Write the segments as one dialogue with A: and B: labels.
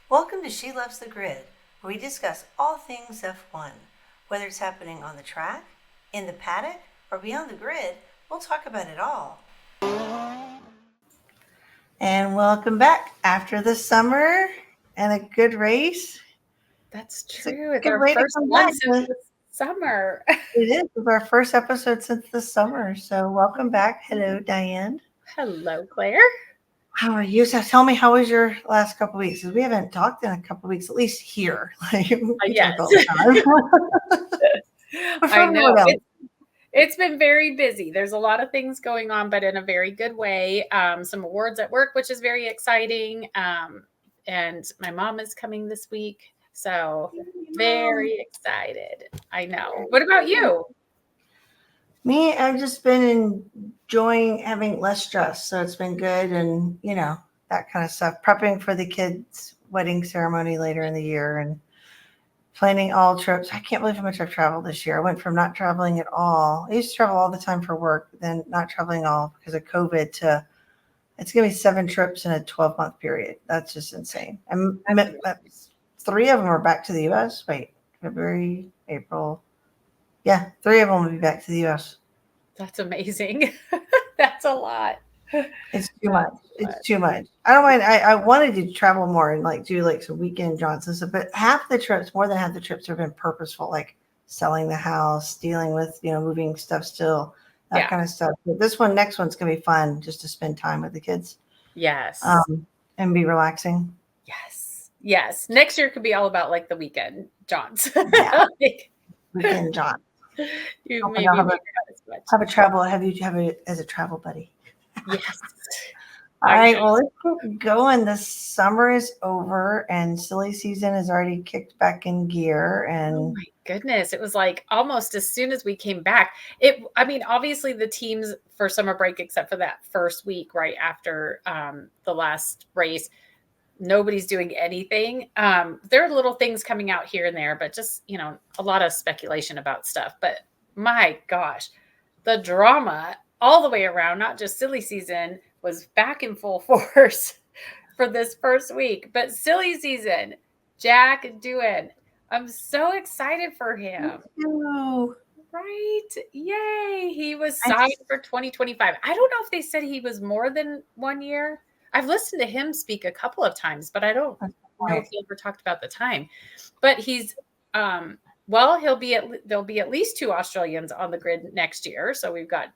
A: Welcome to She Loves the Grid, where we discuss all things F1. Whether it's happening on the track, in the paddock, or beyond the grid, we'll talk about it all. And welcome back after the summer and a good race.
B: That's true. It's
A: good
B: our
A: way to
B: first
A: come
B: one
A: back.
B: since the summer.
A: It is. It's our first episode since the summer. So welcome back. Hello, Diane.
B: Hello, Claire.
A: How are you? So tell me, how was your last couple of weeks? Because we haven't talked in a couple of weeks, at least here.
B: Yes.
A: Talk all the time.
B: I know. It's been very busy. There's a lot of things going on, but in a very good way. Some awards at work, which is very exciting. And my mom is coming this week. So very excited. I know. What about you?
A: Me, I've just been enjoying having less stress. So it's been good. And, that kind of stuff. Prepping for the kids' wedding ceremony later in the year and planning all trips. I can't believe how much I've traveled this year. I went from not traveling at all. I used to travel all the time for work, then not traveling at all because of COVID to it's going to be 7 trips in a 12-month period. That's just insane. And 3 of them are back to the U.S. Wait, February, April. Yeah, 3 of them will be back to the U.S.
B: That's amazing. That's a lot.
A: It's too much. It's too much. I don't mind. I wanted to travel more and do some weekend jaunts and stuff, but more than half the trips have been purposeful, like selling the house, dealing with, moving stuff still, that kind of stuff. But next one's going to be fun just to spend time with the kids.
B: Yes.
A: And be relaxing.
B: Yes. Next year could be all about the weekend jaunts.
A: Yeah. Weekend jaunts.
B: You
A: have a travel. Have it as a travel buddy.
B: Yes.
A: All right. Well, let's get going. The summer is over and silly season is already kicked back in gear. And
B: oh my goodness, it was almost as soon as we came back. Obviously the teams for summer break, except for that first week right after the last race, nobody's doing anything. There are little things coming out here and there, but just, a lot of speculation about stuff. But my gosh, the drama all the way around, not just silly season, was back in full force for this first week. But silly season, Jack Doohan, I'm so excited for him. Right? Yay. He was signed for 2025. I don't know if they said he was more than 1 year. I've listened to him speak a couple of times, but I don't know if he ever talked about the time. But he's there'll be at least 2 Australians on the grid next year. So we've got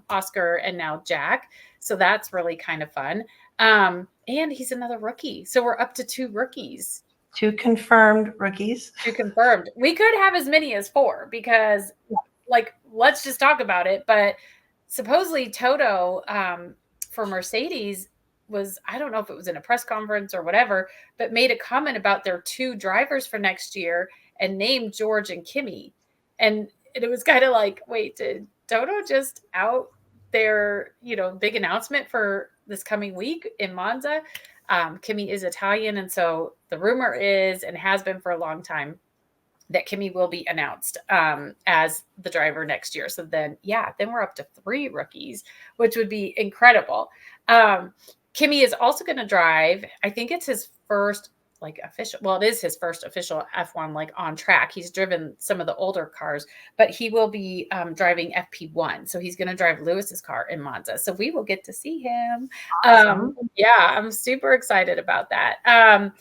B: Oscar and now Jack. So that's really kind of fun. And he's another rookie. So we're up to 2 rookies.
A: 2 confirmed rookies.
B: 2 confirmed. We could have as many as 4 because let's just talk about it. But supposedly Toto for Mercedes was, I don't know if it was in a press conference or whatever, but made a comment about their 2 drivers for next year and named George and Kimi. And it was kind of wait, did Toto just out their, big announcement for this coming week in Monza? Kimi is Italian. And so the rumor is, and has been for a long time, that Kimi will be announced as the driver next year. So then we're up to 3 rookies, which would be incredible. Kimi is also going to drive, I think it's his first official, well, it is his first official F1 on track. He's driven some of the older cars, but he will be driving FP1. So he's going to drive Lewis's car in Monza. So we will get to see him.
A: Awesome.
B: I'm super excited about that.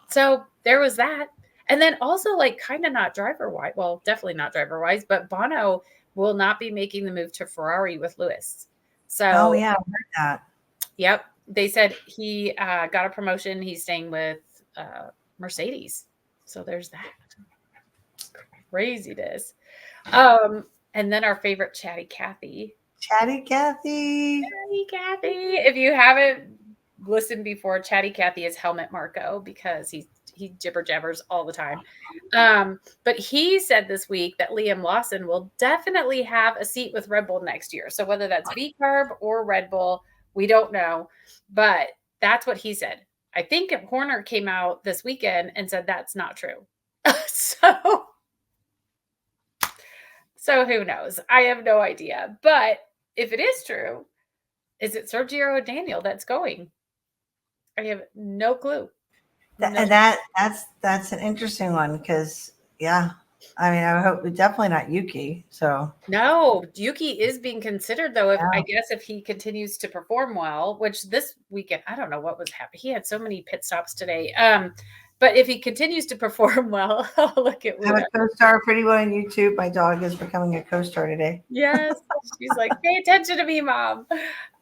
B: So there was that. And then also kind of not driver-wise, well, definitely not driver-wise, but Bono will not be making the move to Ferrari with Lewis. So,
A: oh yeah, I heard that.
B: Yep. They said he got a promotion. He's staying with Mercedes. So there's that. Craziness. And then our favorite Chatty Cathy.
A: Chatty Cathy.
B: If you haven't listened before, Chatty Cathy is Helmut Marko because he jibber jabbers all the time. But he said this week that Liam Lawson will definitely have a seat with Red Bull next year. So whether that's V-Carb or Red Bull, we don't know. But that's what he said. I think Horner came out this weekend and said that's not true. So who knows? I have no idea. But if it is true, is it Sergio Daniel that's going? I have no clue. No,
A: And that's an interesting one because yeah, I mean, I hope definitely not Yuki. So
B: no, Yuki is being considered though. If I
A: yeah,
B: guess if he continues to perform well, which this weekend I don't know what was happening. He had so many pit stops today. But if he continues to perform well, oh, look at
A: I have
B: Wuta.
A: a co-star pretty well on YouTube. My dog is becoming a co-star today.
B: Yes, she's like, pay attention to me, mom.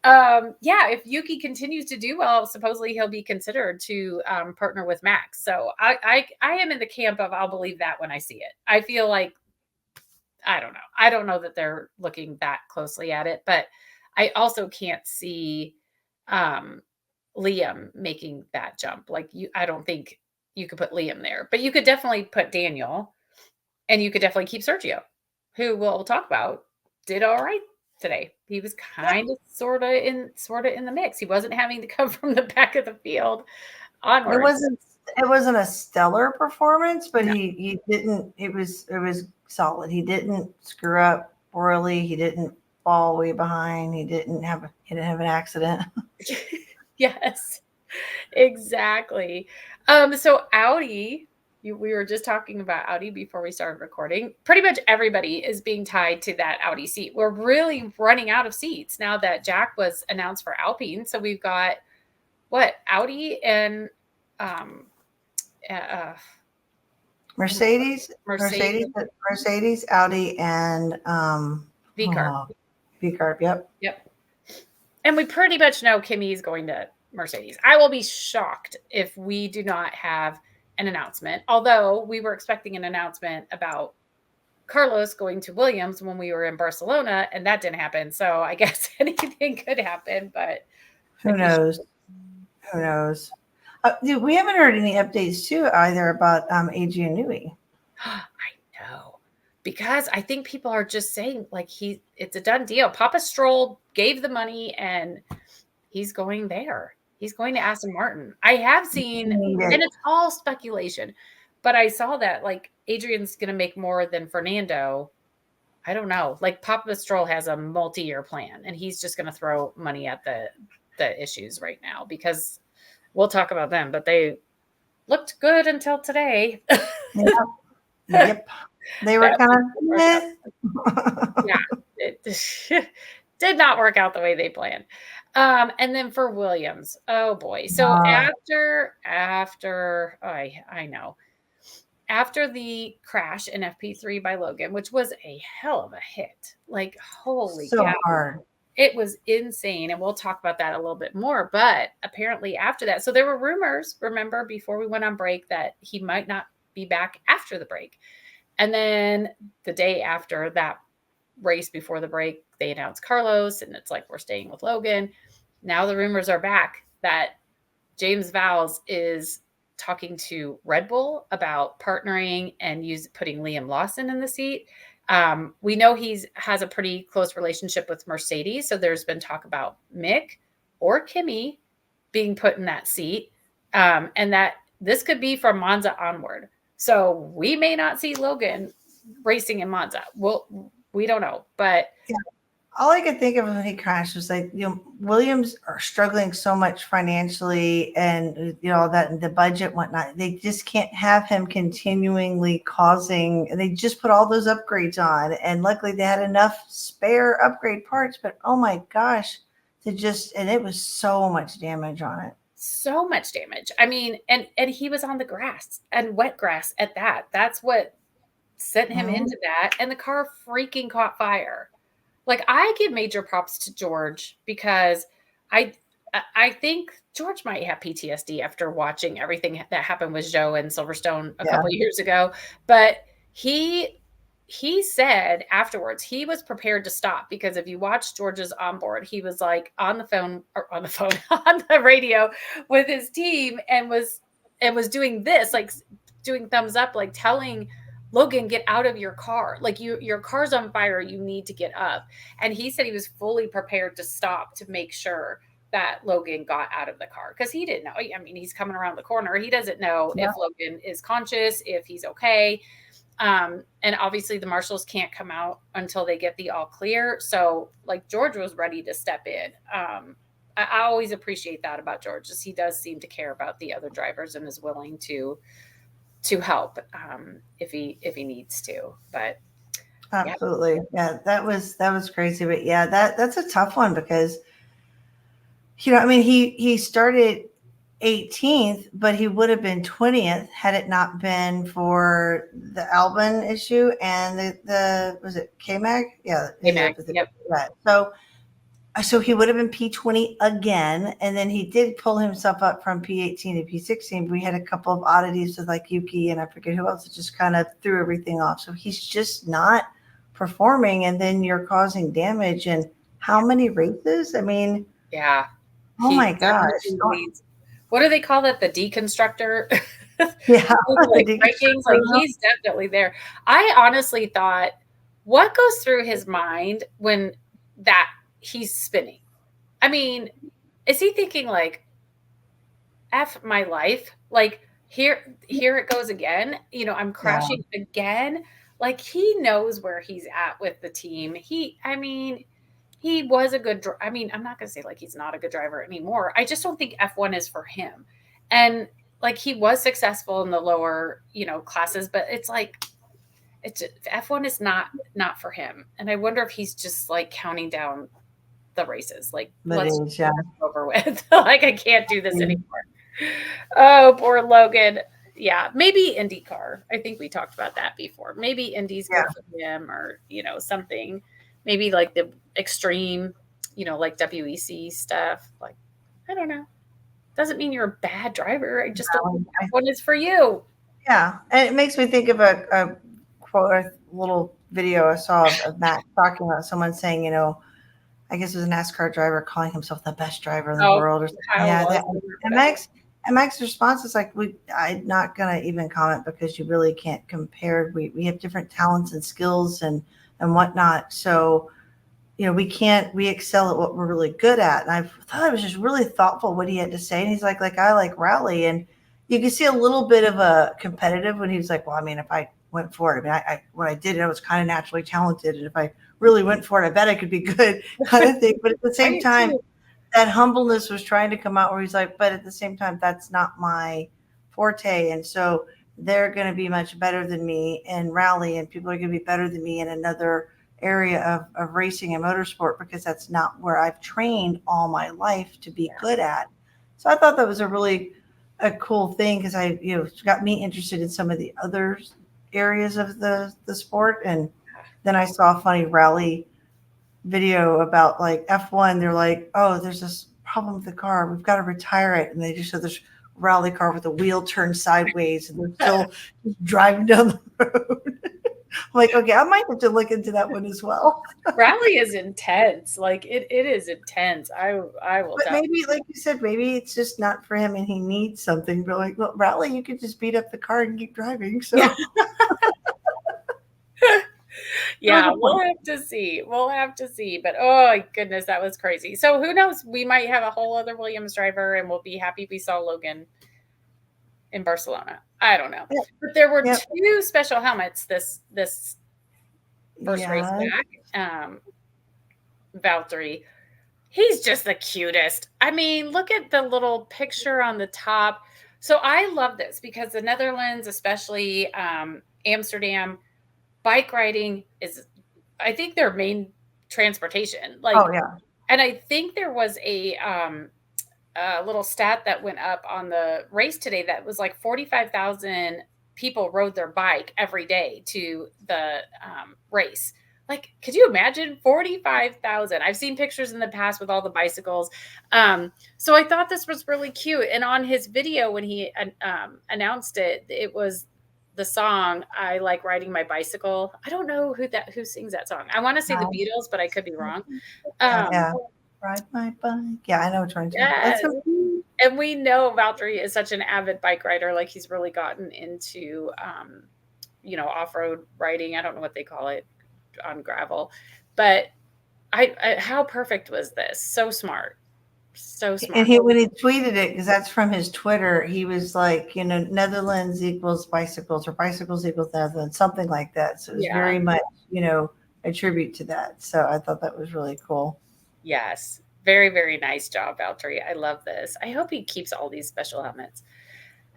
B: Yeah, if Yuki continues to do well, supposedly he'll be considered to partner with Max. So I am in the camp of I'll believe that when I see it. I feel like I don't know. I don't know that they're looking that closely at it, but I also can't see um Liam making that jump. Like you, I don't think you could put Liam there, but you could definitely put Daniel, and you could definitely keep Sergio, who we'll talk about, did all right today. He was kind of sort of in the mix. He wasn't having to come from the back of the field
A: It
B: onwards.
A: wasn't it wasn't a stellar performance, but
B: No.
A: he didn't. It was solid. He didn't screw up poorly. He didn't fall way behind. He didn't have an accident.
B: Yes, exactly. So Audi, we were just talking about Audi before we started recording. Pretty much everybody is being tied to that Audi seat. We're really running out of seats now that Jack was announced for Alpine. So we've got what Audi and um, uh,
A: Mercedes,
B: Mercedes
A: Mercedes, Mercedes, Audi, and
B: V Carb.
A: V Carb. Yep.
B: Yep. And we pretty much know Kimi is going to Mercedes. I will be shocked if we do not have an announcement. Although we were expecting an announcement about Carlos going to Williams when we were in Barcelona, and that didn't happen. So I guess anything could happen, but
A: Who
B: I'd be
A: knows? Who knows? Dude, we haven't heard any updates too either about Adrian Newey.
B: I know. Because I think people are just saying like it's a done deal. Papa Stroll gave the money and he's going there. He's going to Aston Martin. I have seen, and it's all speculation, but I saw that like Adrian's going to make more than Fernando. I don't know. Like Papa Stroll has a multi-year plan and he's just going to throw money at the issues right now because we'll talk about them, but they looked good until today.
A: Yep. Yep. They were kind of
B: Yeah, it did not work out the way they planned. And then for Williams, oh boy. So after I know. After the crash in FP3 by Logan, which was a hell of a hit. Like holy
A: so
B: cow.
A: hard.
B: It was insane. And we'll talk about that a little bit more. But apparently after that, so there were rumors, remember, before we went on break that he might not be back after the break. And then the day after that race before the break, they announced Carlos, and it's like, we're staying with Logan. Now the rumors are back that James Vowles is talking to Red Bull about partnering and putting Liam Lawson in the seat. We know has a pretty close relationship with Mercedes. So there's been talk about Mick or Kimi being put in that seat. And that this could be from Monza onward. So we may not see Logan racing in Monza. We don't know, but
A: yeah. All I could think of when he crashed was like, Williams are struggling so much financially and, that the budget and whatnot. They just can't have him continually and they just put all those upgrades on. And luckily they had enough spare upgrade parts, but oh my gosh, and it was so much damage on it.
B: So much damage. I mean, and he was on the grass and wet grass at that. That's what sent him into that. And the car freaking caught fire. Like I give major props to George because I think George might have PTSD after watching everything that happened with Joe and Silverstone a couple of years ago. But he said afterwards he was prepared to stop because if you watch George's onboard, he was like on the radio with his team and was doing this, like doing thumbs up, like telling Logan, get out of your car. Like your car's on fire. You need to get up. And he said he was fully prepared to stop to make sure that Logan got out of the car because he didn't know. I mean, he's coming around the corner. He doesn't know if Logan is conscious, if he's okay. And obviously the marshals can't come out until they get the all clear. So like George was ready to step in. I always appreciate that about George, is he does seem to care about the other drivers and is willing to help if he needs to. But
A: Absolutely. Yeah, that was crazy. But yeah, that's a tough one because I mean, he started 18th, but he would have been 20th had it not been for the Albin issue and the was it K-Mag? Yeah,
B: K-Mag, yep.
A: So he would have been P20 again, and then he did pull himself up from P18 to P16. We had a couple of oddities with like Yuki and I forget who else that just kind of threw everything off. So he's just not performing, and then you're causing damage. And how many races? I mean,
B: yeah.
A: Oh my gosh.
B: What do they call that? The deconstructor?
A: Yeah.
B: Like breakings, like he's definitely there. I honestly thought, what goes through his mind when that he's spinning? I mean, is he thinking like, F my life? Like here it goes again. I'm crashing again. Like he knows where he's at with the team. He was a good I'm not going to say like he's not a good driver anymore. I just don't think F1 is for him. And like he was successful in the lower, classes, but it's like F1 is not for him. And I wonder if he's just like counting down the races. Like let's get over with. Like I can't do this anymore. Oh, poor Logan. Yeah, maybe IndyCar. I think we talked about that before. Maybe Indy's good for him, or something. Maybe like the extreme, like WEC stuff. Like, I don't know. Doesn't mean you're a bad driver. I just don't think that one is for you.
A: Yeah. And it makes me think of a quote, a little video I saw of Max talking about someone saying, I guess it was a NASCAR driver calling himself the best driver in the world or something. Yeah. And Max's response is like, I'm not going to even comment because you really can't compare. We have different talents and skills and whatnot. So, we excel at what we're really good at. And I thought it was just really thoughtful what he had to say. And he's like I like rally. And you can see a little bit of a competitive when he was like, well, I mean, if I went for it, when I did it, I was kind of naturally talented. And if I really went for it, I bet I could be good kind of thing. But at the same time, that humbleness was trying to come out where he's like, but at the same time, that's not my forte. And so they're going to be much better than me in rally, and people are going to be better than me in another area of racing and motorsport because that's not where I've trained all my life to be good at. So I thought that was a cool thing because got me interested in some of the other areas of the sport. And then I saw a funny rally video about like F1. They're like, oh, there's this problem with the car. We've got to retire it. And they just show this rally car with the wheel turned sideways and they're still driving down the road. I'm like, okay, I might have to look into that one as well.
B: Rally is intense. Like it is intense. I will.
A: But maybe, like you said, maybe it's just not for him and he needs something. But like, well, rally, you could just beat up the car and keep driving. So
B: yeah, we'll have to see. But oh my goodness, that was crazy. So who knows? We might have a whole other Williams driver and we'll be happy we saw Logan in Barcelona. I don't know. Yeah. But there were two special helmets this first race back. Valtteri, he's just the cutest. I mean, look at the little picture on the top. So I love this because the Netherlands, especially Amsterdam, bike riding is, I think, their main transportation. Like,
A: oh yeah.
B: And I think there was a little stat that went up on the race today that was like 45,000 people rode their bike every day to the race. Like, could you imagine 45,000? I've seen pictures in the past with all the bicycles. So I thought this was really cute. And on his video, when he announced it, it was the song, I Like Riding My Bicycle. I don't know who sings that song. I want to say the Beatles, but I could be wrong.
A: Yeah. Ride my bike. Yeah, I know what you're
B: talking about. And we know Valtteri is such an avid bike rider. Like he's really gotten into, off-road riding. I don't know what they call it on gravel, but I how perfect was this? So smart. So smart.
A: And when he tweeted it, because that's from his Twitter, he was like, Netherlands equals bicycles or bicycles equals Netherlands, something like that. So it was very much, a tribute to that. So I thought that was really cool.
B: Yes. Very, very nice job, Valtteri. I love this. I hope he keeps all these special helmets.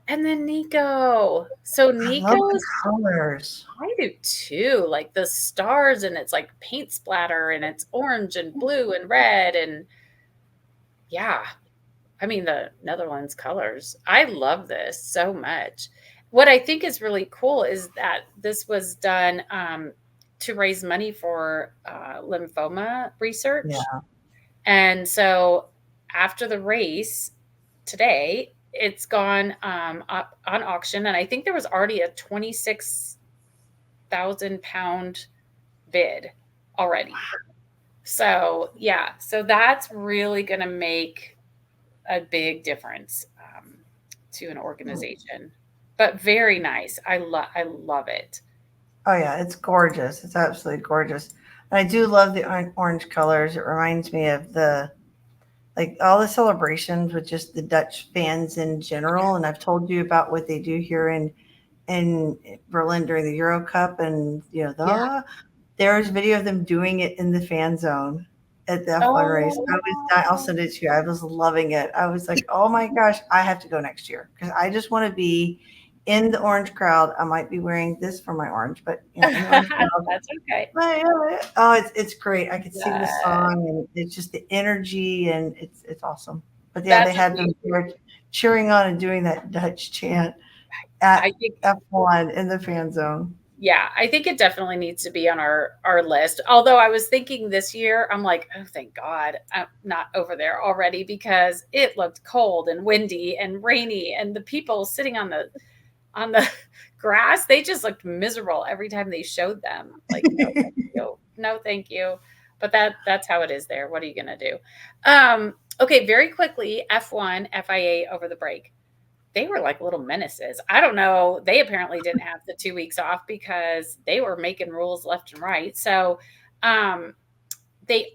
B: And then Nico. So
A: I love the
B: Nico's,
A: colors.
B: I do too. Like the stars, and it's like paint splatter, and it's orange and blue and red. And yeah, I mean, the Netherlands colors. I love this so much. What I think is really cool is that this was done to raise money for lymphoma research.
A: Yeah.
B: And so after the race today, it's gone up on auction. And I think there was already a 26,000 pound bid already. So, yeah, so that's really going to make a big difference to an organization. But very nice. I love it.
A: Oh yeah, it's gorgeous. It's absolutely gorgeous. And I do love the orange colors. It reminds me of the like all the celebrations with just the Dutch fans in general. And I've told you about what they do here in Berlin during the Euro Cup, and
B: Yeah.
A: there's video of them doing it in the fan zone at the F1 race.
B: Oh,
A: I'll send it to you. I was loving it. I was like, oh my gosh, I have to go next year because I just want to be in the orange crowd. I might be wearing this for my orange, but in the orange crowd.
B: that's okay.
A: Oh, it's great. I could sing the
B: Yeah,
A: song, and it's just the energy, and it's awesome. But yeah, they
B: that's
A: had them cheering on and doing that Dutch chant at
B: I think
A: F1 in the fan zone.
B: yeah, I think it definitely needs to be on our list. Although I was thinking this year, I'm like, oh, thank God I'm not over there already because it looked cold and windy and rainy, and the people sitting on the grass, they just looked miserable every time they showed them. Like, no, thank you. No, thank you. But that's how it is there. What are you gonna do? Okay, very quickly, F1, FIA over the break. They were like little menaces. I don't know. They apparently didn't have the 2 weeks off because they were making rules left and right. So um, they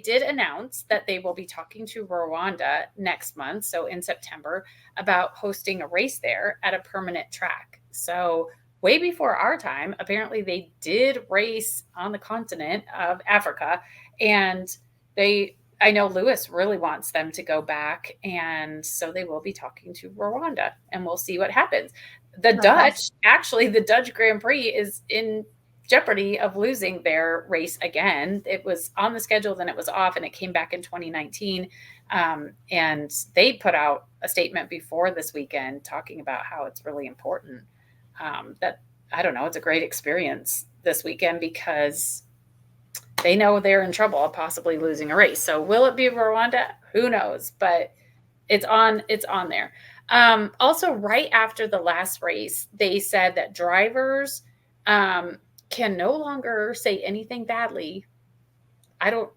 B: did announce that they will be talking to Rwanda next month, so in September, about hosting a race there at a permanent track. So way before our time, apparently they did race on the continent of Africa, and I know Lewis really wants them to go back, and so they will be talking to Rwanda, and we'll see what happens. The Dutch Grand Prix is in jeopardy of losing their race again. It was on the schedule, then it was off, and it came back in 2019. And they put out a statement before this weekend talking about how it's really important. That I don't know, it's a great experience this weekend because they know they're in trouble of possibly losing a race. So will it be Rwanda? Who knows? But it's on there. Also, right after the last race, they said that drivers can no longer say anything badly.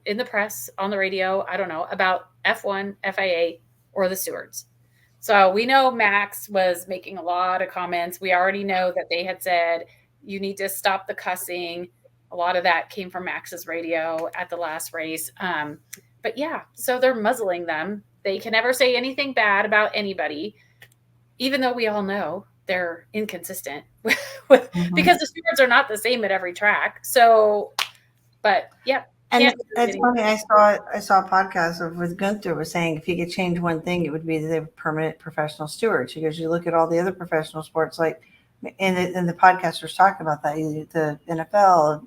B: In the press, on the radio, I don't know, about F1, FIA, or the stewards. So we know Max was making a lot of comments. We already know that they had said, you need to stop the cussing. A lot of that came from Max's radio at the last race. But yeah, so they're muzzling them. They can never say anything bad about anybody, even though we all know they're inconsistent because the stewards are not the same at every track. So, but yeah.
A: And it's funny. I saw a podcast with Gunther was saying if he could change one thing, it would be that they were permanent professional stewards. Because you look at all the other professional sports, like in the podcast was talking about that. The NFL,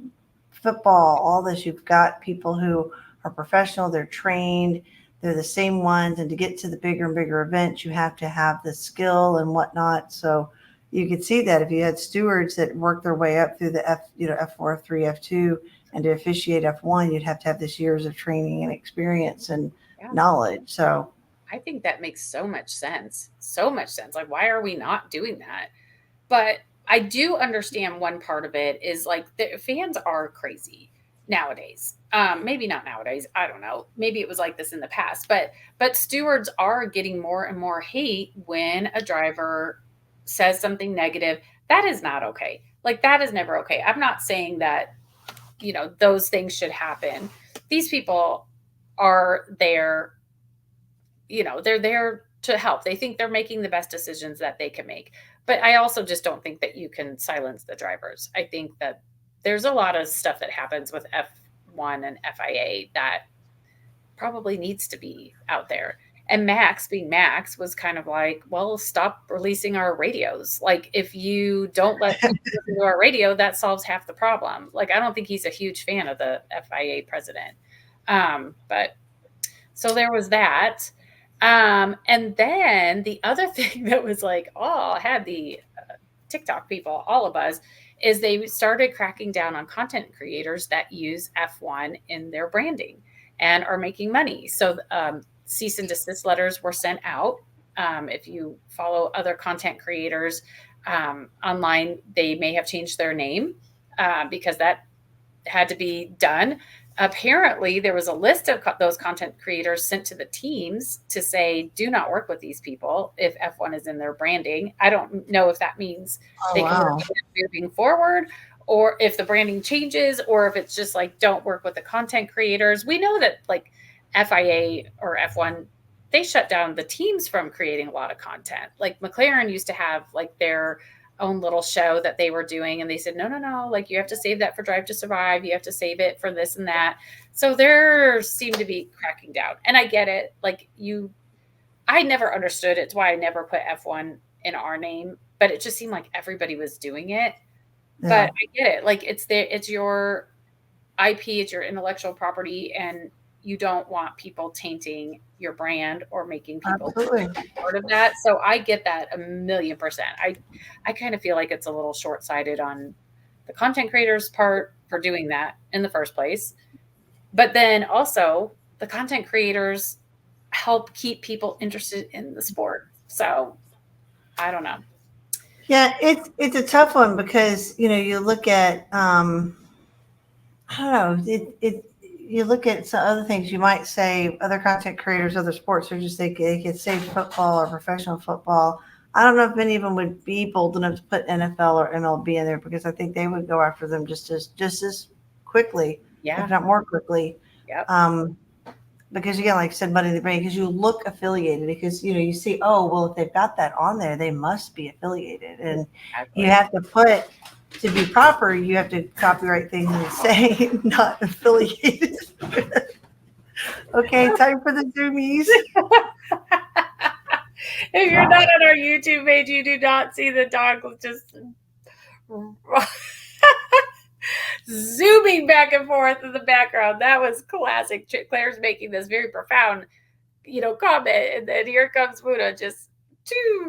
A: football, all this. You've got people who are professional. They're trained. They're the same ones. And to get to the bigger and bigger events, you have to have the skill and whatnot. So you could see that if you had stewards that worked their way up through the F4, F3, F2. And to officiate F1, you'd have to have this years of training and experience and knowledge. So
B: I think that makes so much sense. So much sense. Like, why are we not doing that? But I do understand one part of it is like the fans are crazy nowadays. Maybe not nowadays. I don't know. Maybe it was like this in the past. But stewards are getting more and more hate when a driver says something negative. That is not okay. Like, that is never okay. I'm not saying that those things should happen. These people are there, they're there to help. They think they're making the best decisions that they can make. But I also just don't think that you can silence the drivers. I think that there's a lot of stuff that happens with F1 and FIA that probably needs to be out there. And Max, being Max, was kind of like, well, stop releasing our radios. Like, if you don't let people listen to our radio, that solves half the problem. Like, I don't think he's a huge fan of the FIA president. But so there was that. And then the other thing that was like, oh, had the TikTok people, all of us, is they started cracking down on content creators that use F1 in their branding and are making money. So cease and desist letters were sent out. If you follow other content creators online, they may have changed their name because that had to be done. Apparently, there was a list of those content creators sent to the teams to say, do not work with these people if F1 is in their branding. I don't know if that means they can work with it moving forward, or if the branding changes, or if it's just like, don't work with the content creators. We know that like FIA or F1, they shut down the teams from creating a lot of content. Like McLaren used to have like their own little show that they were doing, and they said, no, like you have to save that for Drive to Survive, you have to save it for this and that. So there seemed to be cracking down, and I get it. Like I never understood it. It's why I never put F1 in our name, but it just seemed like everybody was doing it. Yeah. But I get it. Like it's your IP, it's your intellectual property, and you don't want people tainting your brand or making people part of that. So I get that 1,000,000%. I kind of feel like it's a little short-sighted on the content creators' part for doing that in the first place. But then also the content creators help keep people interested in the sport. So I don't know.
A: Yeah, it's a tough one because, you look at, I don't know, you look at some other things, you might say other content creators, other sports, or just they could say football or professional football. I don't know if many of them would be bold enough to put NFL or MLB in there, because I think they would go after them just as quickly, if not more quickly.
B: Yep.
A: Because again, like I said, money in the brain, because you look affiliated, because you see, oh well, if they've got that on there, they must be affiliated, and you have to put. To be proper, you have to copyright things and say not affiliated. Okay, time for the zoomies.
B: If you're not on our YouTube page, you do not see the dog just zooming back and forth in the background. That was classic. Claire's making this very profound, comment, and then here comes Wuta just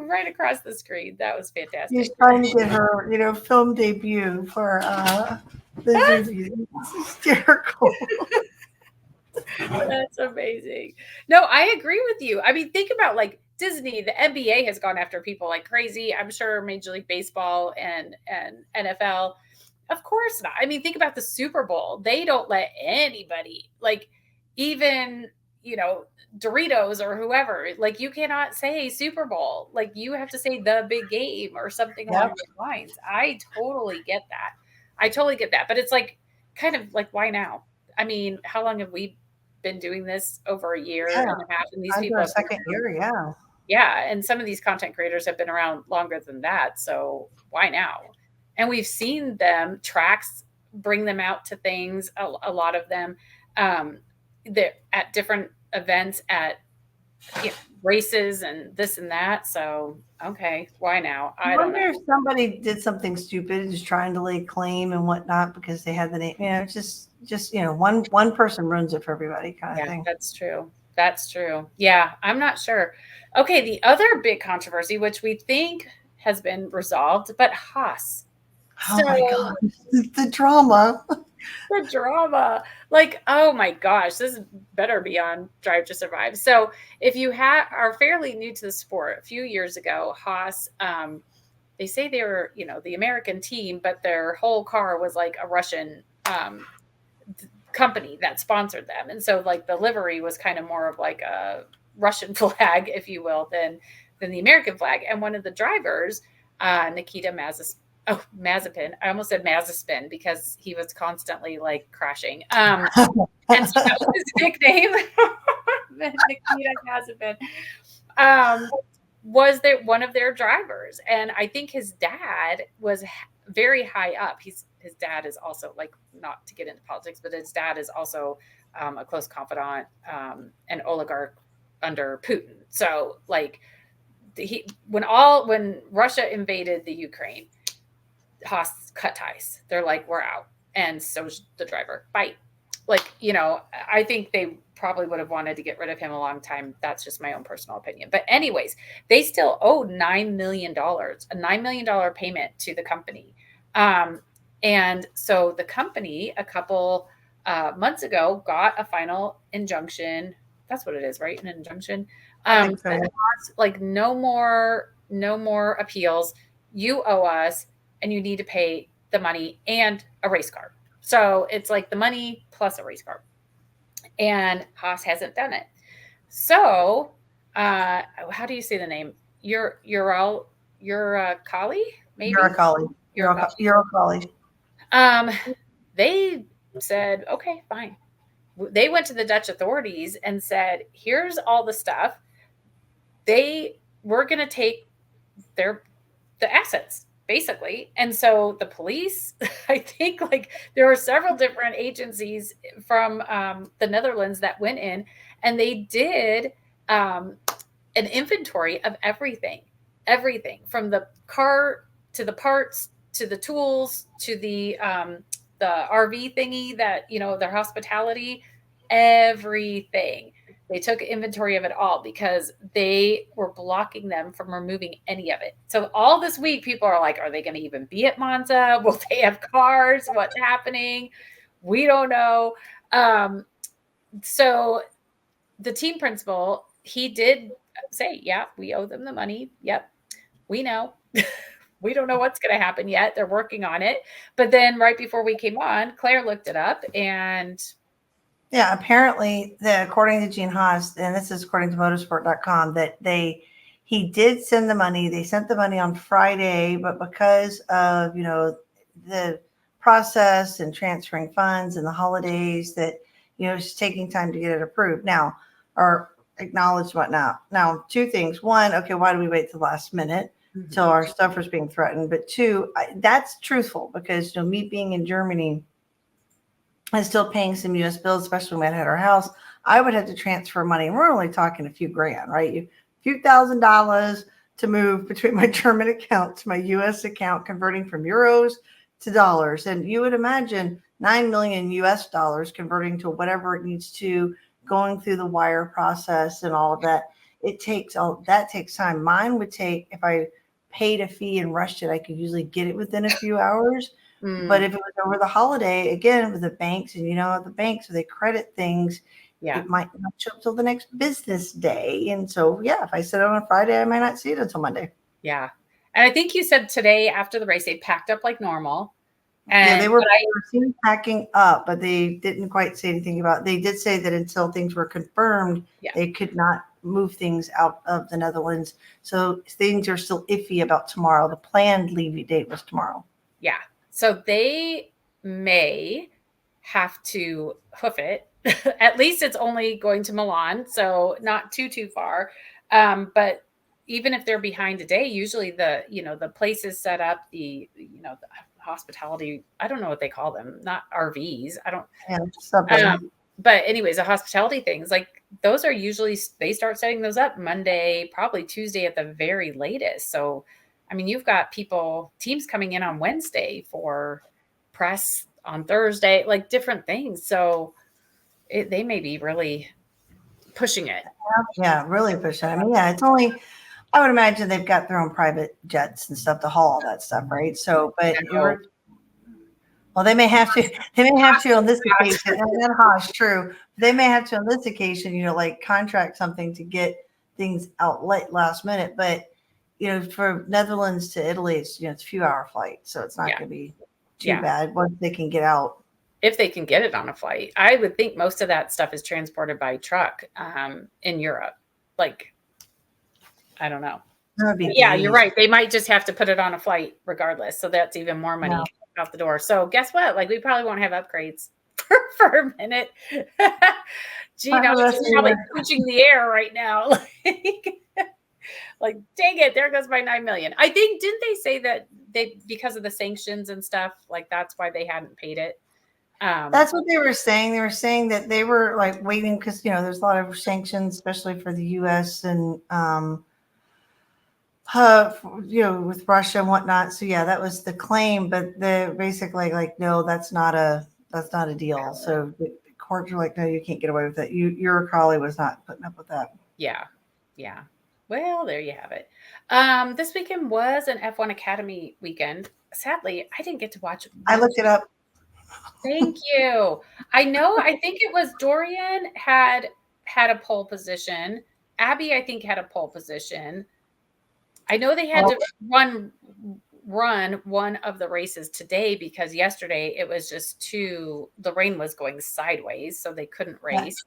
B: right across the screen. That was fantastic.
A: She's trying to get her, film debut for the zoomies. It's hysterical.
B: That's amazing. No, I agree with you. I mean, think about like Disney, the NBA has gone after people like crazy. I'm sure Major League Baseball and NFL, of course not. I mean, think about the Super Bowl. They don't let anybody, like even, Doritos or whoever, like you cannot say Super Bowl. Like you have to say the big game or something along those lines. I totally get that. But it's like, kind of like, why now? I mean, how long have we been doing this? Over a year and a half, and these people
A: a second year,
B: and some of these content creators have been around longer than that, so why now? And we've seen them tracks bring them out to things, a lot of them they're at different events, at races and this and that. So okay, why now? I
A: wonder if somebody did something stupid, just trying to lay claim and whatnot because they had the name. It's just one person ruins it for everybody, kind of thing.
B: That's true. Yeah, I'm not sure. Okay, the other big controversy, which we think has been resolved, but Haas.
A: Oh my God, the drama.
B: The drama. Like, oh my gosh, this better be on Drive to Survive. So if you are fairly new to the sport, a few years ago, Haas, they say they were, the American team, but their whole car was like a Russian company that sponsored them. And so like the livery was kind of more of like a Russian flag, if you will, than the American flag. And one of the drivers, Nikita Mazepin. I almost said Mazepin because he was constantly like crashing. And so that was his nickname, Nikita Mazepin. Was there one of their drivers, and I think his dad was very high up. His dad is also, like, not to get into politics, but his dad is also a close confidant, an oligarch under Putin. So like when Russia invaded the Ukraine, Haas cut ties. They're like, we're out. And so's the driver. Bye. Like, I think they probably would have wanted to get rid of him a long time. That's just my own personal opinion. But anyways, they still owed $9 million, a $9 million payment to the company. And so the company a couple months ago got a final injunction. That's what it is, right? An injunction.
A: I think so.
B: Like no more appeals. You owe us, and you need to pay the money and a race car. So it's like the money plus a race car. And Haas hasn't done it. So how do you say the name? Uralkali? Maybe?
A: Uralkali.
B: They said, okay, fine. They went to the Dutch authorities and said, here's all the stuff. They were going to take the assets, basically. And so the police, I think like there were several different agencies from the Netherlands that went in, and they did an inventory of everything from the car to the parts to the tools to the RV thingy that, their hospitality, everything. They took inventory of it all because they were blocking them from removing any of it. So all this week, people are like, are they going to even be at Monza? Will they have cars? What's happening? We don't know. So the team principal, he did say, yeah, we owe them the money. Yep, we know. We don't know what's going to happen yet. They're working on it. But then right before we came on, Claire looked it up and...
A: Yeah, apparently, according to Gene Haas, and this is according to motorsport.com, that he did send the money. They sent the money on Friday, but because of, the process and transferring funds and the holidays that, it's taking time to get it approved now or acknowledged whatnot. Now, two things. One, okay, why do we wait till the last minute till our stuff was being threatened? But two, that's truthful because, me being in Germany and still paying some U.S. bills, especially when I had our house, I would have to transfer money. We're only talking a few grand, right? A few $1,000s to move between my German account to my U.S. account, converting from euros to dollars. And you would imagine $9 million US dollars converting to whatever it needs to, going through the wire process and all of that. That takes time. Mine would take, if I paid a fee and rushed it, I could usually get it within a few hours. But if it was over the holiday, again, with the banks, and the banks, they credit things, it might not show up till the next business day. And so, if I set it on a Friday, I might not see it until Monday.
B: Yeah. And I think you said today after the race, they packed up like normal.
A: And they were seen packing up, but they didn't quite say anything about it. They did say that until things were confirmed, they could not move things out of the Netherlands. So things are still iffy about tomorrow. The planned leave date was tomorrow.
B: Yeah. So they may have to hoof it. At least it's only going to Milan, so not too far. But even if they're behind a day, usually the place is set up, the hospitality, I don't know what they call them, not RVs. I don't.
A: Yeah,
B: but anyways, the hospitality things, like those are usually, they start setting those up Monday, probably Tuesday at the very latest. So I mean, you've got teams coming in on Wednesday for press on Thursday, like different things. So they may be really pushing it.
A: Yeah, really pushing. I mean, it's only, I would imagine they've got their own private jets and stuff to haul all that stuff, right? So, but they may have to on this occasion. And Haas, true. They may have to on this occasion, like contract something to get things out last minute. But for Netherlands to Italy, it's a few hour flight, so it's not going to be too bad once they can get out.
B: If they can get it on a flight, I would think most of that stuff is transported by truck in Europe. Like, I don't know. You're right. They might just have to put it on a flight regardless. So that's even more money out the door. So guess what? Like, we probably won't have upgrades for a minute. Gina is probably pushing the air right now. Like, dang it, there goes my $9 million. I think, didn't they say that because of the sanctions and stuff, like that's why they hadn't paid it?
A: That's what they were saying. They were saying that they were like waiting because, there's a lot of sanctions, especially for the U.S. and, with Russia and whatnot. So yeah, that was the claim, but they're basically like, no, that's not a deal. So the courts are like, no, you can't get away with it. Your Crowley was not putting up with that.
B: Yeah. Well, there you have it. This weekend was an F1 Academy weekend. Sadly, I didn't get to watch.
A: I looked it up.
B: Thank you. I think it was Dorian had a pole position. Abby, I think, had a pole position. I know they had to run one of the races today because yesterday it was just the rain was going sideways, so they couldn't race.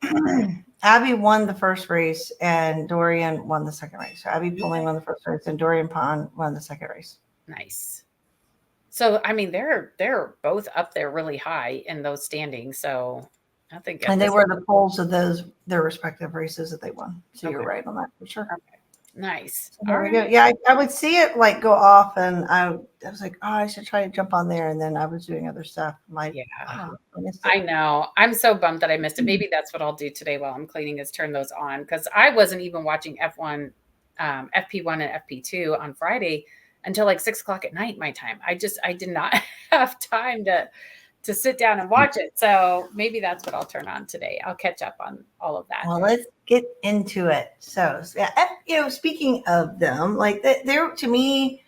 A: Abby won the first race and Dorian won the second race. So Abby Pulling won the first race and Dorian Pond won the second race.
B: Nice. So I mean, they're both up there really high in those standings. So I think,
A: and they were the poles of their respective races that they won. So You're right on that for sure.
B: Okay. Nice.
A: So there we go. Yeah, I would see it like go off, and I was like, oh, I should try to jump on there, and then I was doing other stuff.
B: I know. I'm so bummed that I missed it. Maybe that's what I'll do today while I'm cleaning is turn those on because I wasn't even watching F1, FP1 and FP2 on Friday until like 6:00 at night my time. I did not have time to sit down and watch it. So maybe that's what I'll turn on today. I'll catch up on all of that.
A: Well, let's get into it. So, speaking of them, like there to me,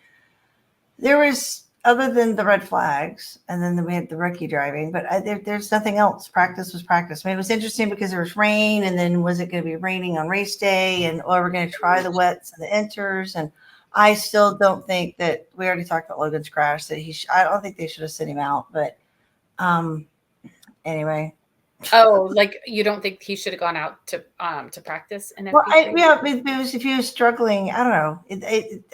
A: there was other than the red flags, and then we had the rookie driving, but there's nothing else. Practice was practice. I mean, it was interesting because there was rain, and then was it going to be raining on race day, and we're going to try the wets and the inters, and I still don't think that we already talked about Logan's crash that I don't think they should have sent him out, but anyway.
B: Oh, like you don't think he should have gone out to practice?
A: Because if he was struggling, I don't know.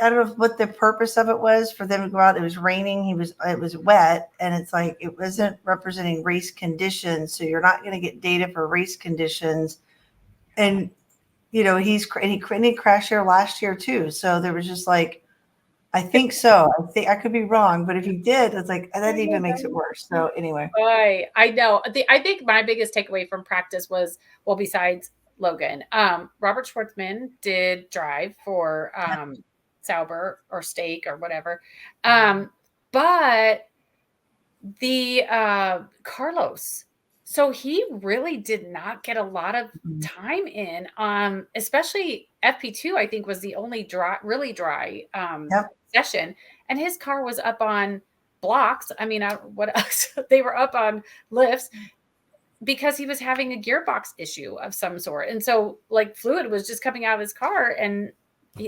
A: I don't know what the purpose of it was for them to go out. It was raining. It was wet, and it's like it wasn't representing race conditions. So you're not going to get data for race conditions. And he crashed here last year too. So there was just like, I think so. I could be wrong, but if he did, it's like that even makes it worse. So anyway,
B: I know. I think my biggest takeaway from practice was, well, besides Logan, Robert Schwartzman did drive for Sauber or Stake or whatever, but the Carlos. So he really did not get a lot of time in, especially FP2, I think was the only really dry session. And his car was up on blocks. I mean, what else? They were up on lifts because he was having a gearbox issue of some sort. And so like fluid was just coming out of his car and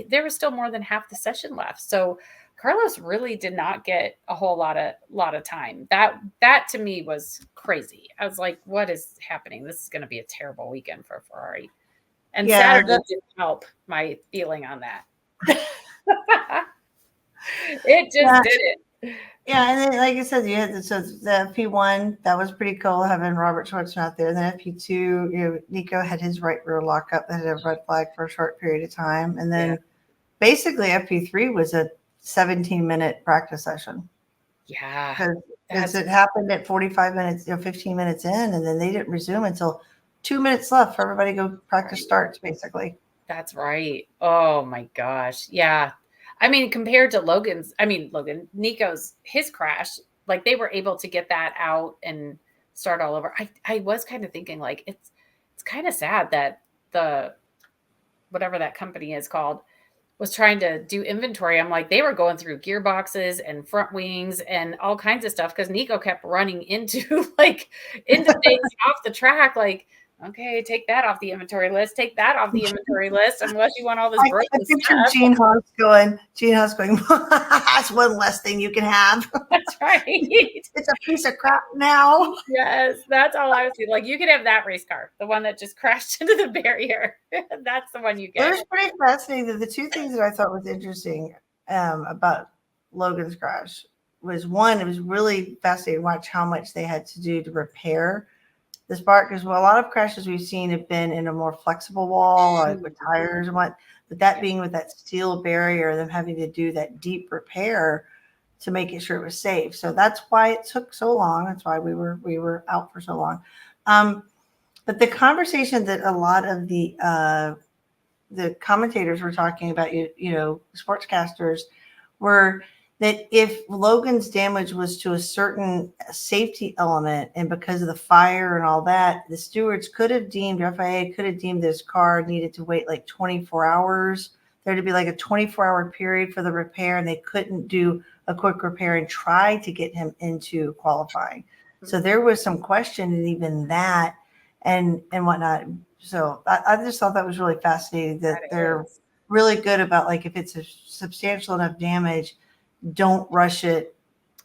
B: there was still more than half the session left. So Carlos really did not get a whole lot of time. That to me was crazy. I was like, what is happening? This is going to be a terrible weekend for Ferrari. And Saturday didn't help my feeling on that. It just didn't.
A: Yeah, and then like I said, you had the FP1 that was pretty cool having Robert Schwartzman out there. Then FP2, Nico had his right rear lockup that had a red flag for a short period of time, and then basically FP3 was a 17-minute practice session.
B: Yeah,
A: because it happened at 45 minutes, 15 minutes in, and then they didn't resume until 2 minutes left for everybody to go practice starts, basically.
B: That's right. Oh my gosh. Yeah. I mean, compared to Nico's, his crash, like they were able to get that out and start all over. I was kind of thinking like, it's kind of sad that whatever that company is called was trying to do inventory. I'm like, they were going through gearboxes and front wings and all kinds of stuff. Cause Nico kept running into things off the track. Like, okay, take that off the inventory list. Take that off the inventory list, unless you want all this broken stuff.
A: Gene Haas going, that's one less thing you can have.
B: That's right.
A: It's a piece of crap now.
B: Yes, that's all I was saying. Like, you could have that race car, the one that just crashed into the barrier. That's the one you get.
A: It was pretty fascinating. The two things that I thought was interesting about Logan's crash was, one, it was really fascinating to watch how much they had to do to repair this part, because a lot of crashes we've seen have been in a more flexible wall, like with tires and what, but that being with that steel barrier, them having to do that deep repair to make it sure it was safe. So that's why it took so long. That's why we were out for so long. But the conversation that a lot of the commentators were talking about, sportscasters, were that if Logan's damage was to a certain safety element, and because of the fire and all that, the stewards could have deemed, FIA could have deemed this car needed to wait like 24 hours. There to be like a 24-hour period for the repair, and they couldn't do a quick repair and try to get him into qualifying. So there was some question in even that and whatnot. So I just thought that was really fascinating that they're really good about, like, if it's a substantial enough damage, don't rush it.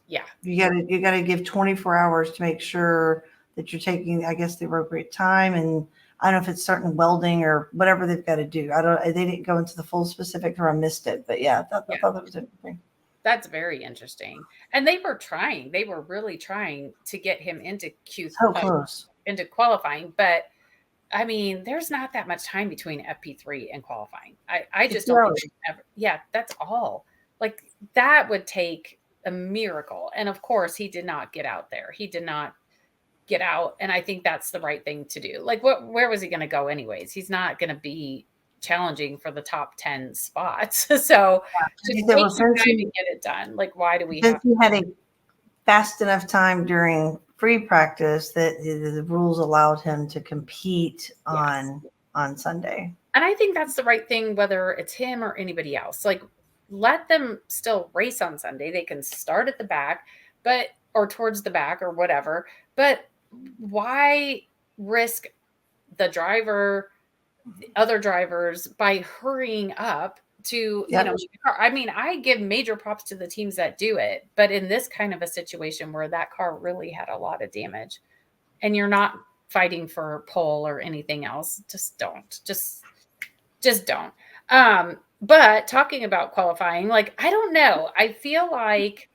B: Yeah.
A: You gotta give 24 hours to make sure that you're taking, I guess, the appropriate time. And I don't know if it's certain welding or whatever they've got to do. They didn't go into the full specifics, or I missed it, but yeah, I thought that was interesting.
B: That's very interesting. And they were really trying to get him into into qualifying. But I mean, there's not that much time between FP3 and qualifying. I just don't think ever. Yeah, that's all. Like, that would take a miracle. And of course, he did not get out there. He did not get out. And I think that's the right thing to do. Like, where was he going to go anyways? He's not going to be challenging for the top 10 spots. So just take some time to get it done. Like, why do we have
A: he had a fast enough time during free practice that the rules allowed him to compete on Sunday.
B: And I think that's the right thing, whether it's him or anybody else. Like, let them still race on Sunday. They can start at the back, or towards the back or whatever. But why risk the other drivers by hurrying up to, I mean, I give major props to the teams that do it, but in this kind of a situation where that car really had a lot of damage and you're not fighting for pole or anything else, just don't. Just don't. But talking about qualifying, like, I don't know. I feel like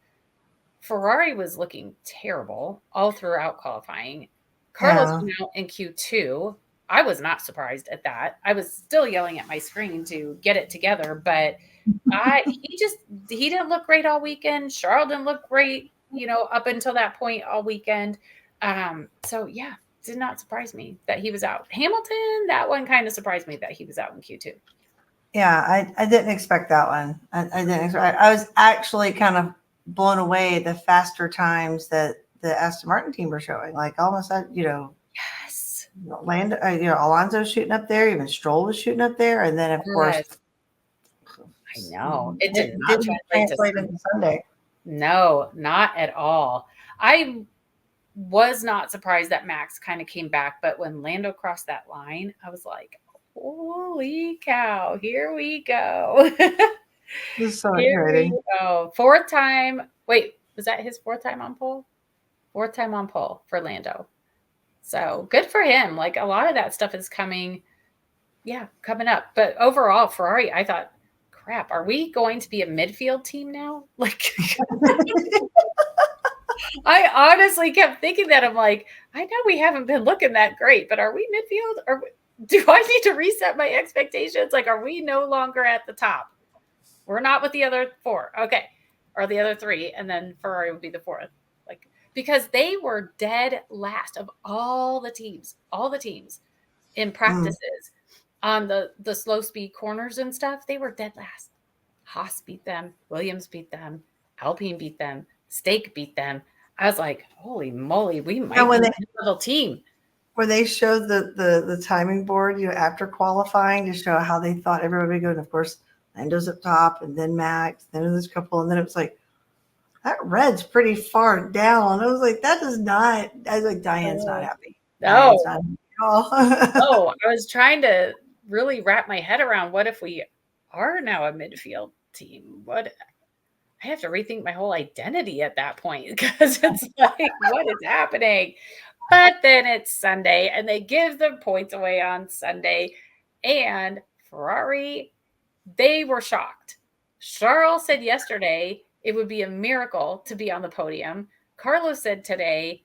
B: Ferrari was looking terrible all throughout qualifying. Carlos went out in Q2. I was not surprised at that. I was still yelling at my screen to get it together, but he didn't look great all weekend. Charles didn't look great, up until that point all weekend. So yeah, did not surprise me that he was out. Hamilton, that one kind of surprised me that he was out in Q2.
A: Yeah, I didn't expect that one. I didn't expect. I was actually kind of blown away at the faster times that the Aston Martin team were showing. Like, almost,
B: yes,
A: Lando, Alonso's shooting up there. Even Stroll was shooting up there, and then of course,
B: I know it did not
A: translate into Sunday.
B: No, not at all. I was not surprised that Max kind of came back, but when Lando crossed that line, I was like, holy cow, here we go.
A: This is so exciting.
B: Fourth time. Wait, was that his fourth time on pole? Fourth time on pole for Lando. So good for him. Like, a lot of that stuff is coming up. But overall, Ferrari, I thought, crap, are we going to be a midfield team now? Like, I honestly kept thinking that. I'm like, I know we haven't been looking that great, but are we midfield? Or do I need to reset my expectations? Like, are we no longer at the top? We're not with the other four. Okay. Or the other three. And then Ferrari would be the fourth. Like, because they were dead last of all the teams in practices on the slow speed corners and stuff. They were dead last. Haas beat them. Williams beat them. Alpine beat them. Stake beat them. I was like, holy moly, we might be a little team.
A: Where they showed the timing board, after qualifying, to show how they thought everybody would go. And of course, Lando's up top, and then Max, then there's a couple, and then it was like, that red's pretty far down. I was like, Diane's not happy.
B: No.
A: Not happy at all.
B: I was trying to really wrap my head around, what if we are now a midfield team? I have to rethink my whole identity at that point, because it's like, what is happening? But then it's Sunday, and they give the points away on Sunday. And Ferrari, they were shocked. Charles said yesterday it would be a miracle to be on the podium. Carlos said today,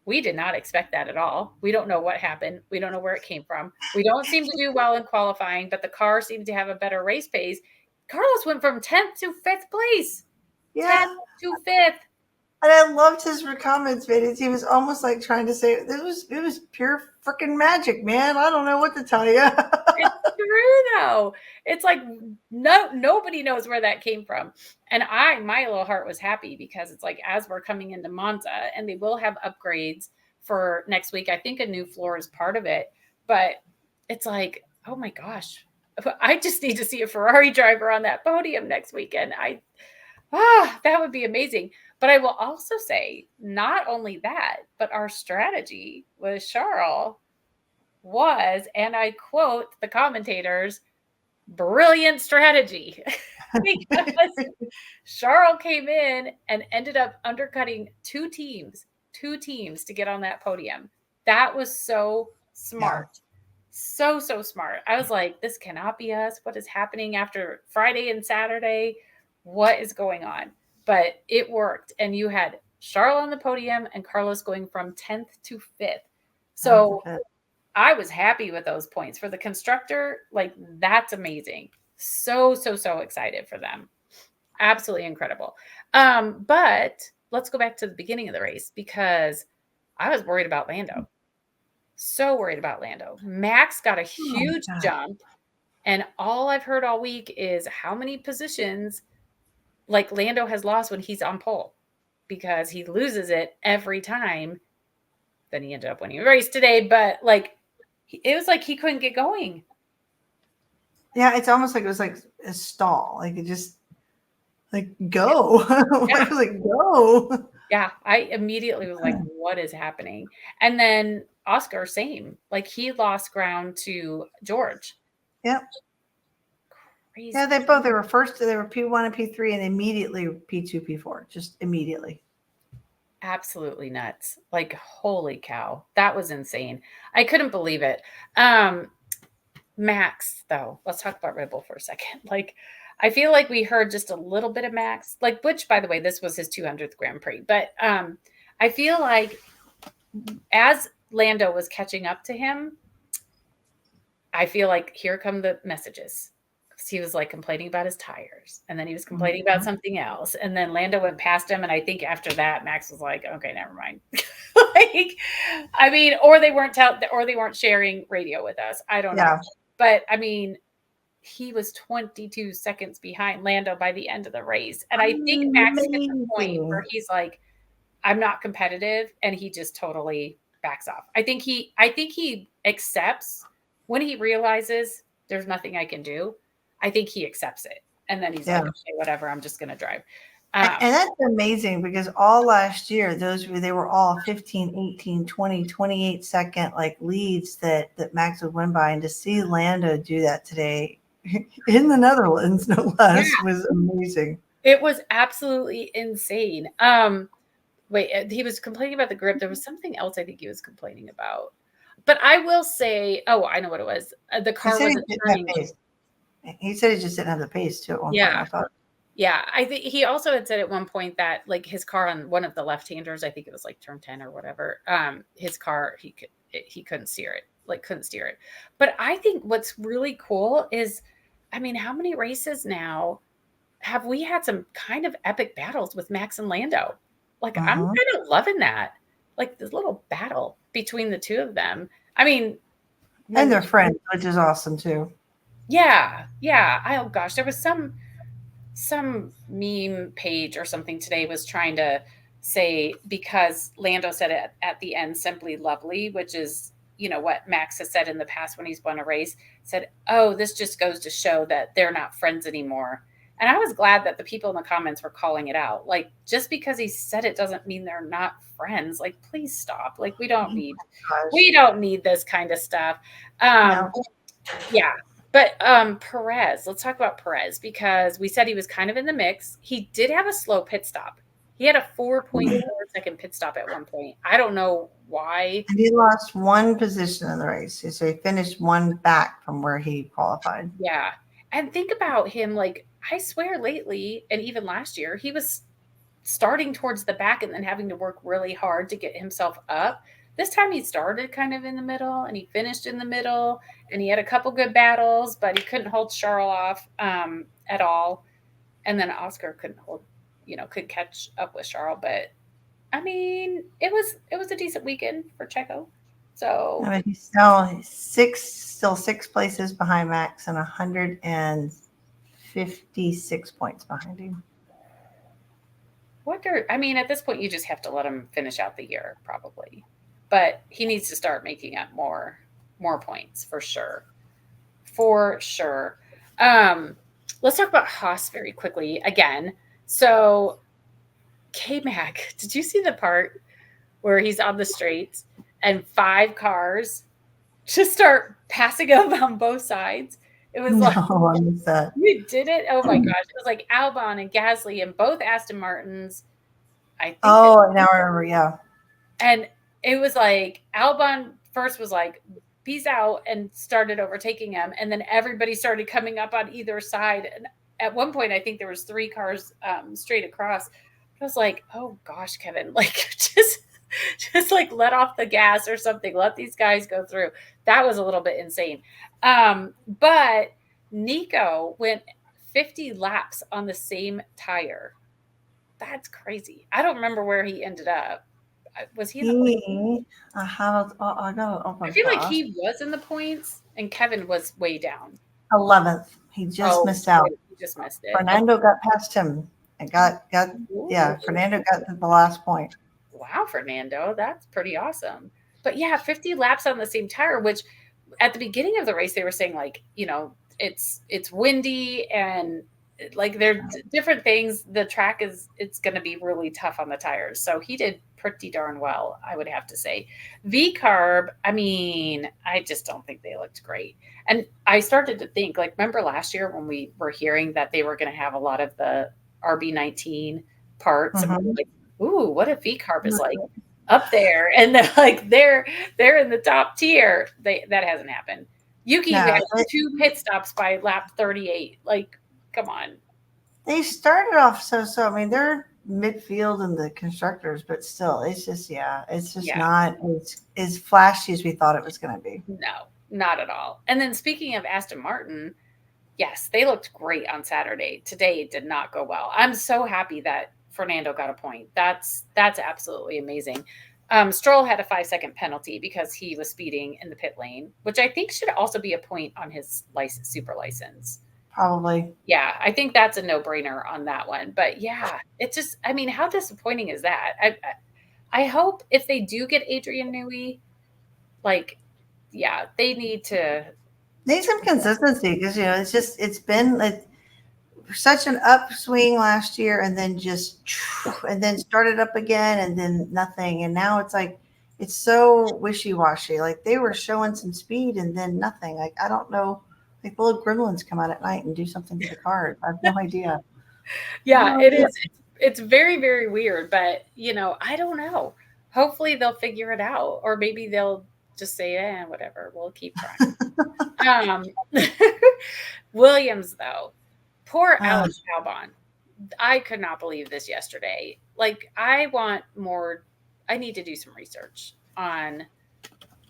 B: we did not expect that at all. We don't know what happened. We don't know where it came from. We don't seem to do well in qualifying, but the car seemed to have a better race pace. Carlos went from 10th to 5th place.
A: Yeah.
B: 10th to 5th.
A: And I loved his comments, man. He was almost like trying to say it was pure freaking magic, man. I don't know what to tell you.
B: It's true though. It's like nobody knows where that came from. And my little heart was happy because it's like as we're coming into Monza and they will have upgrades for next week. I think a new floor is part of it, but it's like, oh my gosh, I just need to see a Ferrari driver on that podium next weekend. That would be amazing. But I will also say, not only that, but our strategy with Charles was, and I quote the commentators, brilliant strategy. Because Charles came in and ended up undercutting two teams to get on that podium. That was so smart. Yeah. So smart. I was like, this cannot be us. What is happening after Friday and Saturday? What is going on? But it worked. And you had Charles on the podium and Carlos going from 10th to 5th. So I was happy with those points. For the constructor, like that's amazing. So excited for them. Absolutely incredible. But let's go back to the beginning of the race because I was worried about Lando. So worried about Lando. Max got a huge jump, and all I've heard all week is how many positions like Lando has lost when he's on pole because he loses it every time. Then he ended up winning a race today, but like it was like he couldn't get going.
A: Yeah, it's almost like it was like a stall. Like it just like go. Yeah. Like go.
B: Yeah, I immediately was like, what is happening? And then Oscar, same. Like he lost ground to George.
A: Yep. Crazy. Yeah, they were first, they were P1 and P3 and immediately P2, P4, just immediately.
B: Absolutely nuts. Like, holy cow. That was insane. I couldn't believe it. Max, though, let's talk about Red Bull for a second. Like, I feel like we heard just a little bit of Max, like, which, by the way, this was his 200th Grand Prix. But I feel like as Lando was catching up to him, I feel like here come the messages. He was like complaining about his tires, and then he was complaining about something else, and then Lando went past him, and I think after that Max was like, okay, never mind. Like, I mean, or they weren't sharing radio with us, I don't know, but I mean, he was 22 seconds behind Lando by the end of the race, and I think Max hit the point where he's like, I'm not competitive, and he just totally backs off. I think he accepts when he realizes there's nothing I can do. I think he accepts it. And then he's like, okay, whatever, I'm just going to drive.
A: And that's amazing because all last year, they were all 15, 18, 20, 28 second like leads that Max would win by. And to see Lando do that today in the Netherlands, no less, was amazing.
B: It was absolutely insane. Wait, he was complaining about the grip. There was something else I think he was complaining about. But I will say, I know what it was. The car wasn't turning.
A: He said he just didn't have the pace to at one point, I thought.
B: Yeah, I think he also had said at one point that like his car on one of the left-handers, I think it was like turn 10 or whatever, his car, he couldn't steer it. But I think what's really cool is, I mean, how many races now have we had some kind of epic battles with Max and Lando? Like, I'm kind of loving that. Like this little battle between the two of them. I mean,
A: and they're friends, which is awesome too.
B: Yeah. Oh gosh, there was some meme page or something today was trying to say, because Lando said it at the end, simply lovely, which is, you know, what Max has said in the past when he's won a race, said, oh, this just goes to show that they're not friends anymore. And I was glad that the people in the comments were calling it out. Like, just because he said it doesn't mean they're not friends. Like, please stop. Like, we don't need this kind of stuff. Yeah. But Perez, let's talk about Perez, because we said he was kind of in the mix. He did have a slow pit stop. He had a 4.4 second pit stop at one point. I don't know why.
A: And he lost one position in the race. So he finished one back from where he qualified.
B: Yeah. And think about him, like, I swear lately, and even last year, he was starting towards the back and then having to work really hard to get himself up. This time he started kind of in the middle and he finished in the middle, and he had a couple good battles, but he couldn't hold Charles off at all. And then Oscar couldn't hold could catch up with Charles. But I mean, it was a decent weekend for Checo. So
A: I mean, he's still six places behind Max and 156 points behind him.
B: I mean, at this point, you just have to let him finish out the year, probably. But he needs to start making up more points for sure. For sure. Let's talk about Haas very quickly again. So, K-Mac, did you see the part where he's on the straights and 5 cars just start passing him on both sides? It was like,
A: I missed that.
B: you did it? Oh my gosh. It was like Albon and Gasly and both Aston Martins. I think
A: now I remember, yeah.
B: And it was like Albon first was like, peace out, and started overtaking him. And then everybody started coming up on either side. And at one point, I think there was 3 cars straight across. I was like, oh gosh, Kevin, like just like let off the gas or something. Let these guys go through. That was a little bit insane. But Nico went 50 laps on the same tire. That's crazy. I don't remember where he ended up. Was he in the points? I feel like he was in the points and Kevin was way down.
A: 11th. He just missed out.
B: He just missed it.
A: Fernando got past him and Fernando got to the last point.
B: Wow, Fernando, that's pretty awesome. But yeah, 50 laps on the same tire, which at the beginning of the race they were saying like, it's windy and like there are different things. The track it's going to be really tough on the tires. So he did pretty darn well, I would have to say. V-Carb, I mean, I just don't think they looked great. And I started to think, like, remember last year when we were hearing that they were going to have a lot of the RB19 parts? And we were like, ooh, what if V-Carb is like up there and they're in the top tier? That hasn't happened. Yuki had 2 pit stops by lap 38. Like, come on.
A: They started off so. I mean, they're midfield in the constructors, but still, it's just not as flashy as we thought it was going to be.
B: No, not at all. And then speaking of Aston Martin, yes, they looked great on Saturday. Today it did not go well. I'm so happy that Fernando got a point. That's absolutely amazing. Stroll had a 5-second penalty because he was speeding in the pit lane, which I think should also be a point on his super license.
A: Probably.
B: Yeah, I think that's a no-brainer on that one. But yeah, it's just, I mean, how disappointing is that? I hope if they do get Adrian Newey, like, yeah, they need
A: some consistency because it's been like such an upswing last year and then started up again and then nothing, and now it's like it's so wishy-washy. Like they were showing some speed and then nothing. Like I don't know. Like the little gremlins come out at night and do something to the car. I have no idea.
B: Yeah, it is. It's very, very weird, but I don't know. Hopefully they'll figure it out, or maybe they'll just say, whatever, we'll keep trying. Williams, though, poor Alex Albon. I could not believe this yesterday. Like, I need to do some research on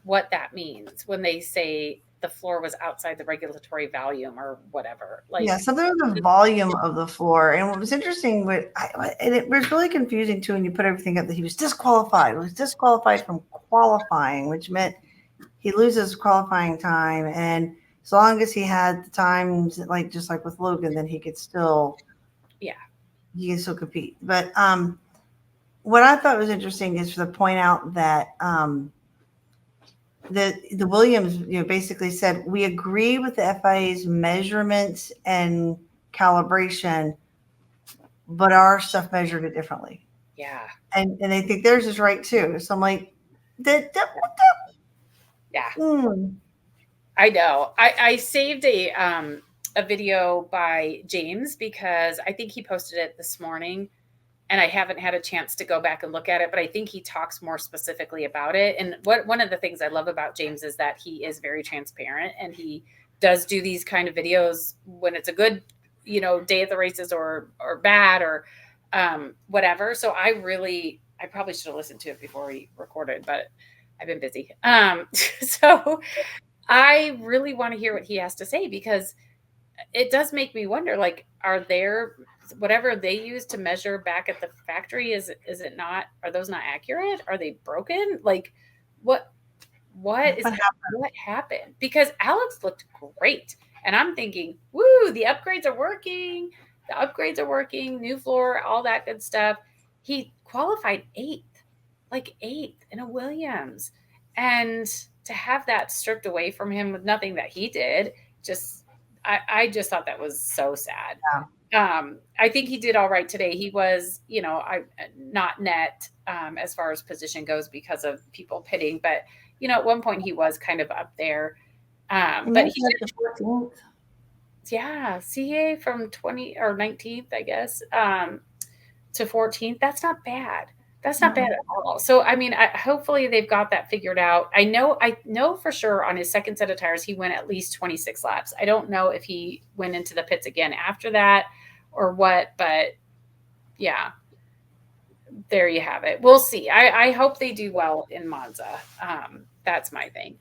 B: what that means when they say the floor was outside the regulatory volume or whatever. Like,
A: yeah, something with the volume of the floor. And what was interesting, and it was really confusing too when you put everything up that he was disqualified. He was disqualified from qualifying, which meant he loses qualifying time. And as long as he had the times, just like with Logan, then he could still, compete. But what I thought was interesting is to point out that the Williams, basically said, we agree with the FIA's measurements and calibration, but our stuff measured it differently.
B: Yeah.
A: And I think theirs is right too. So I'm like, yeah.
B: I know. I saved a video by James because I think he posted it this morning. And I haven't had a chance to go back and look at it, but I think he talks more specifically about it. And one of the things I love about James is that he is very transparent and he does do these kind of videos when it's a good, day at the races or bad or whatever. So I probably should have listened to it before we recorded, but I've been busy. So I really want to hear what he has to say because it does make me wonder, like, are there whatever they use to measure back at the factory, is it not, are those not accurate? Are they broken? Like, what what is
A: What happened?
B: what happened? Because Alex looked great. And I'm thinking, woo, the upgrades are working. The upgrades are working, new floor, all that good stuff. He qualified eighth, like eighth in a Williams. And to have that stripped away from him with nothing that he did, just I just thought that was so sad. I think he did all right today. He was, not net as far as position goes because of people pitting, but at one point he was kind of up there. But he did,
A: 14th.
B: yeah, CA from 20 or 19th, I guess, to 14th. That's not bad. That's not bad at all. So, I mean, hopefully they've got that figured out. I know for sure on his second set of tires, he went at least 26 laps. I don't know if he went into the pits again after that or what, but yeah, there you have it. We'll see. I hope they do well in Monza. That's my thing.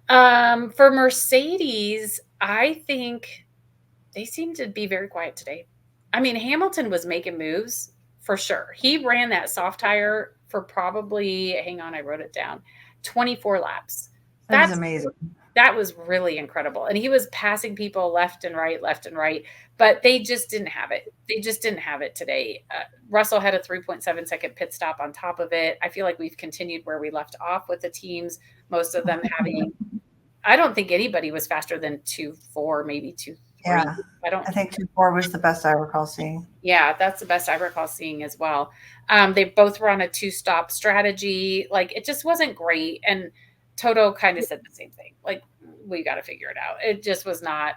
B: For Mercedes, I think they seem to be very quiet today. I mean, Hamilton was making moves for sure. He ran that soft tire for probably, hang on, I wrote it down, 24 laps.
A: That was amazing.
B: That was really incredible. And he was passing people left and right, but they just didn't have it. They just didn't have it today. Russell had a 3.7 second pit stop on top of it. I feel like we've continued where we left off with the teams, most of them having, I don't think anybody was faster than 2.4, maybe 2.3.
A: Yeah. I think 2.4 was the best I recall seeing.
B: Yeah, that's the best I recall seeing as well. They both were on a 2-stop strategy. Like, it just wasn't great. And Toto kind of said the same thing. Like, we got to figure it out. It just was not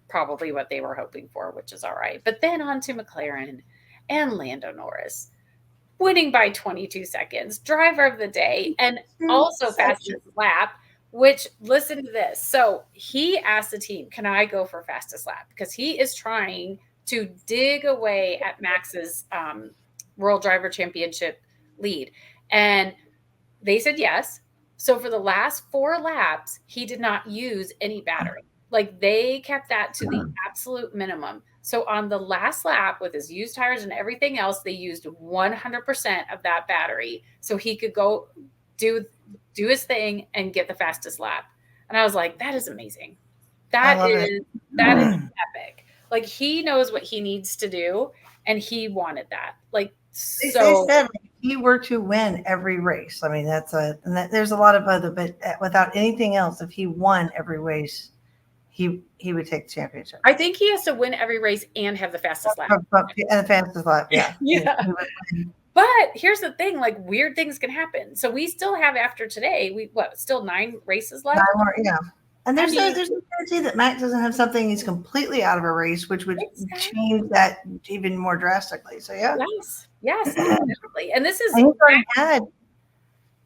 B: probably what they were hoping for, which is all right. But then on to McLaren and Lando Norris, winning by 22 seconds, driver of the day, and also fastest lap. Which, listen to this. So he asked the team, can I go for fastest lap? Because he is trying to dig away at Max's World Driver Championship lead. And they said yes. So for the last 4 laps, he did not use any battery. Like, they kept that to the absolute minimum. So on the last lap with his used tires and everything else, they used 100% of that battery so he could go do his thing and get the fastest lap. And I was like, that is amazing. That is epic. Like, he knows what he needs to do, and he wanted that. Like, so
A: they said if he were to win every race, I mean, there's a lot of other, but without anything else, if he won every race, he would take the championship.
B: I think he has to win every race and have the fastest lap.
A: And the fastest lap, yeah.
B: Yeah. But here's the thing, like, weird things can happen. So we still have, after today, still 9 races left?
A: 9 more, yeah. And there's no guarantee that Max doesn't have something he's completely out of a race, which would change that even more drastically. So, yeah.
B: Yes, definitely. And this is...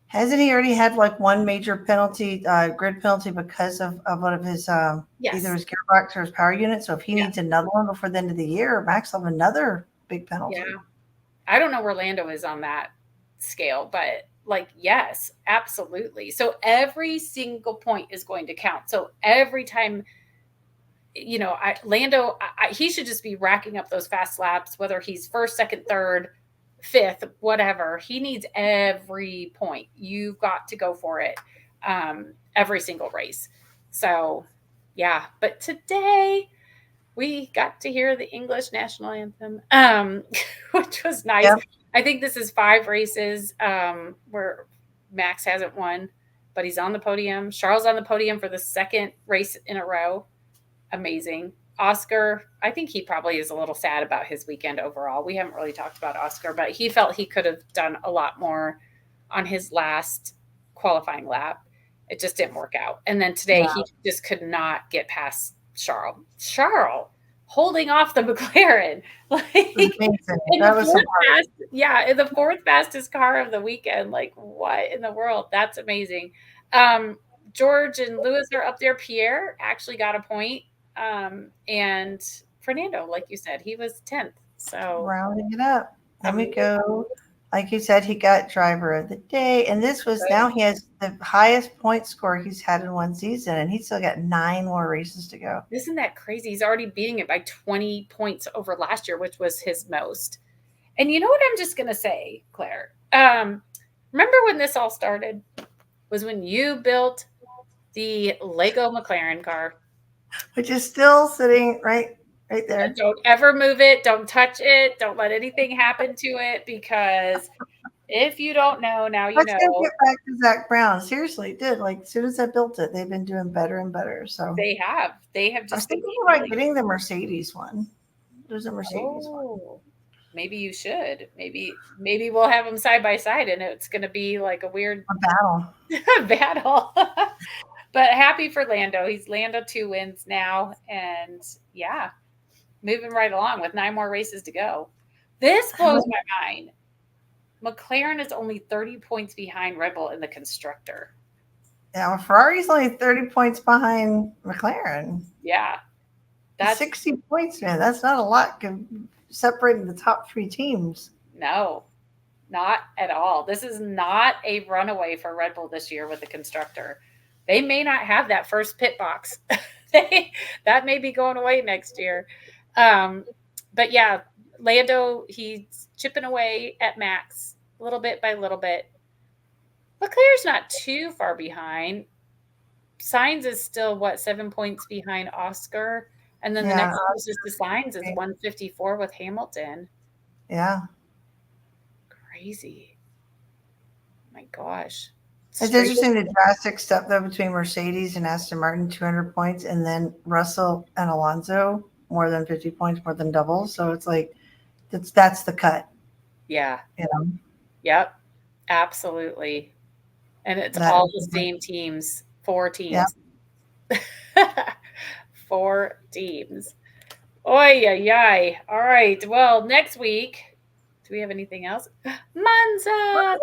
A: Hasn't he already had like one major penalty, grid penalty, because of one of his either his gearbox or his power unit? So if he needs another one before the end of the year, Max will have another big penalty.
B: Yeah. I don't know where Lando is on that scale, but like, yes, absolutely. So every single point is going to count. So every time, Lando, he should just be racking up those fast laps, whether he's first, second, third, fifth, whatever. He needs every point. You've got to go for it every single race. So, yeah. But today we got to hear the English national anthem, which was nice. Yep. I think this is 5 races where Max hasn't won, but he's on the podium. Charles on the podium for the 2nd race in a row. Amazing. Oscar, I think he probably is a little sad about his weekend overall. We haven't really talked about Oscar, but he felt he could have done a lot more on his last qualifying lap. It just didn't work out. And then today he just could not get past Charles holding off the McLaren. Like, in the 4th fastest car of the weekend. Like, what in the world? That's amazing. George and Lewis are up there. Pierre actually got a point. And Fernando, like you said, he was 10th. So
A: rounding it up. There we go. like you said, he got driver of the day. And this was, now he has the highest point score he's had in one season, and he's still got 9 more races to go.
B: Isn't that crazy? He's already beating it by 20 points over last year, which was his most. And you know what I'm just going to say, Claire? Remember when this all started? Was when you built the Lego McLaren car.
A: Which is still sitting right there.
B: And don't ever move it. Don't touch it. Don't let anything happen to it, because if you don't know, now you
A: Let's
B: know.
A: get back to Zach Brown. Seriously, it did. Like, as soon as I built it, they've been doing better and better. So
B: They have just.
A: I was thinking about getting the Mercedes one. There's a Mercedes one.
B: Maybe you should. Maybe we'll have them side by side, and it's going to be like a weird battle. But happy for Lando. He's Lando 2 wins now, and yeah, moving right along with 9 more races to go. This blows my mind. McLaren is only 30 points behind Red Bull in the constructor.
A: Yeah, well, Ferrari's only 30 points behind McLaren.
B: Yeah.
A: That's 60 points, man. That's not a lot separating the top 3 teams.
B: No, not at all. This is not a runaway for Red Bull this year with the constructor. They may not have that first pit box. That may be going away next year. But yeah, Lando, he's chipping away at Max little bit by little bit. Leclerc's not too far behind. Sainz is still, 7 points behind Oscar? And then the next closest to Sainz is 154 with Hamilton.
A: Yeah.
B: Crazy. My gosh.
A: It's interesting the drastic step, though, between Mercedes and Aston Martin, 200 points, and then Russell and Alonso, more than 50 points, more than double. So it's like, that's the cut.
B: Yeah.
A: You know?
B: Yep. Absolutely. And it's all the same teams, 4 teams. Yep. 4 teams. Oy, ay, ay. All right. Well, next week, do we have anything else? Monza!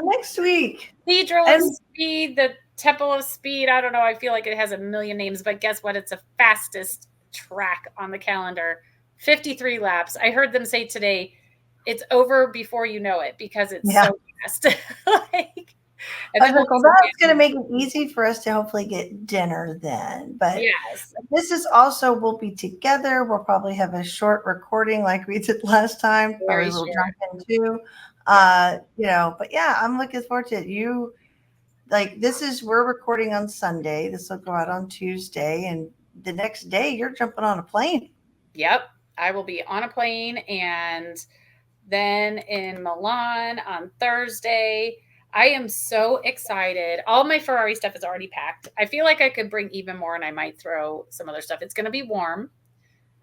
A: Next week.
B: Cathedral of Speed, the Temple of Speed. I don't know. I feel like it has a million names, but guess what? It's the fastest track on the calendar. 53 laps. I heard them say today, it's over before you know it, because it's so fast.
A: That's going to make it easy for us to hopefully get dinner then. But
B: yes,
A: this is also, we'll be together. We'll probably have a short recording like we did last time. Probably a little jump in too. You know, but yeah, I'm looking forward to it. We're recording on Sunday. This will go out on Tuesday. And the next day you're jumping on a plane.
B: Yep. I will be on a plane, and then in Milan on Thursday. I am so excited. All my Ferrari stuff is already packed. I feel like I could bring even more, and I might throw some other stuff. It's going to be warm.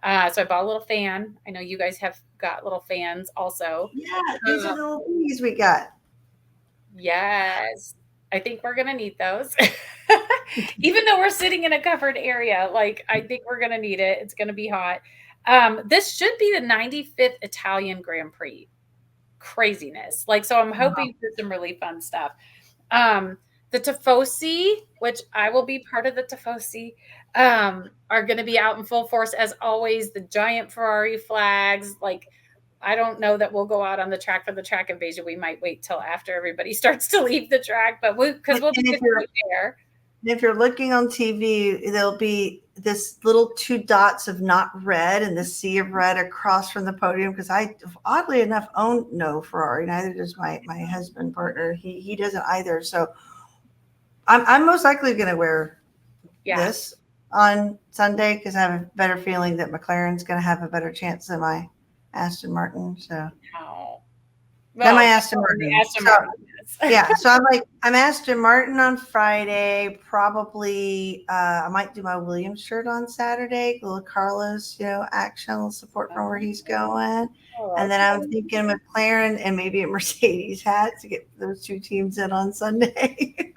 B: So I bought a little fan. I know you guys have got little fans also.
A: Yeah, these are the little thingies we got.
B: Yes. I think we're going to need those. Even though we're sitting in a covered area, I think we're going to need it. It's going to be hot. This should be the 95th Italian Grand Prix. Craziness. So I'm hoping for some really fun stuff. The Tifosi, which I will be part of the Tifosi, are going to be out in full force as always. The giant Ferrari flags. I don't know that we'll go out on the track for the track invasion. We might wait till after everybody starts to leave the track, but we'll be there.
A: If you're looking on TV, there'll be this little 2 dots of not red and the sea of red across from the podium, because I, oddly enough, own no Ferrari. Neither does my husband partner. He doesn't either. So I'm most likely going to wear this on Sunday, because I have a better feeling that McLaren's going to have a better chance than my Aston Martin. So than my Aston Martin. Yeah, so I'm Aston Martin on Friday. Probably I might do my Williams shirt on Saturday. Little Carlos, action, little support from where he's going. And then I'm thinking McLaren and maybe a Mercedes hat to get those 2 teams in on Sunday.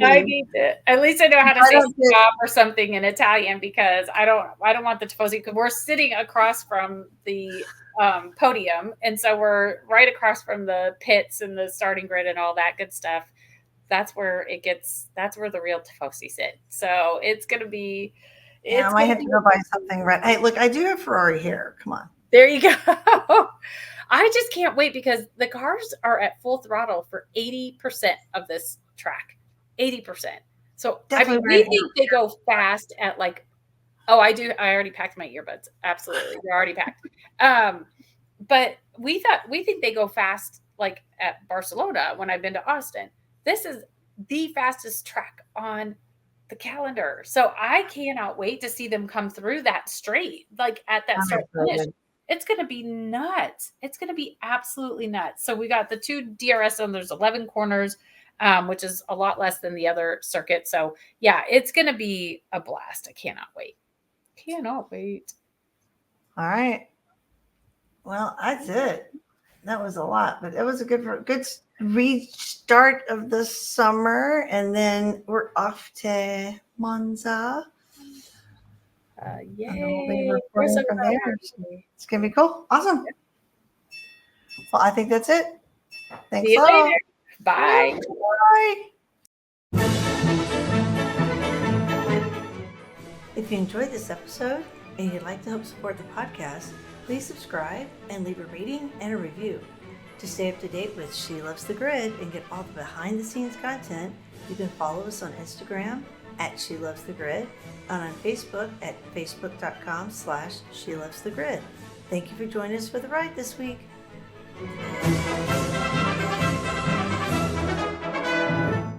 B: I need to. At least I know how to say stop or something in Italian, because I don't want the Tifosi, because we're sitting across from the podium, and so we're right across from the pits and the starting grid and all that good stuff. That's where the real Tifosi sit. So it's gonna be. I might have to go buy something red. Hey, look, I do have Ferrari hair. Come on. There you go. I just can't wait because the cars are at full throttle for 80% of this track. 80%. So,
A: Definitely
B: we think they go fast at like, oh, I do. I already packed my earbuds. Absolutely. They're already packed. But we think they go fast like at Barcelona when I've been to Austin. This is the fastest track on the calendar. So I cannot wait to see them come through that straight, like at that start finish. It's going to be nuts. It's going to be absolutely nuts. So we got the 2 DRS and there's 11 corners, which is a lot less than the other circuit. So yeah, it's going to be a blast. I cannot wait. Cannot wait.
A: All right. Well, that's it. That was a lot, but it was a good restart of the summer. And then we're off to Monza.
B: Yay.
A: We'll from there. It's going to be cool. Awesome. Well, I think that's it. Thanks.
B: See you later. Bye.
A: Bye. If you enjoyed this episode and you'd like to help support the podcast, please subscribe and leave a rating and a review. To stay up to date with She Loves the Grid and get all the behind-the-scenes content, you can follow us on Instagram at She Loves the Grid and on Facebook at facebook.com/She Loves the Grid. Thank you for joining us for the ride this week.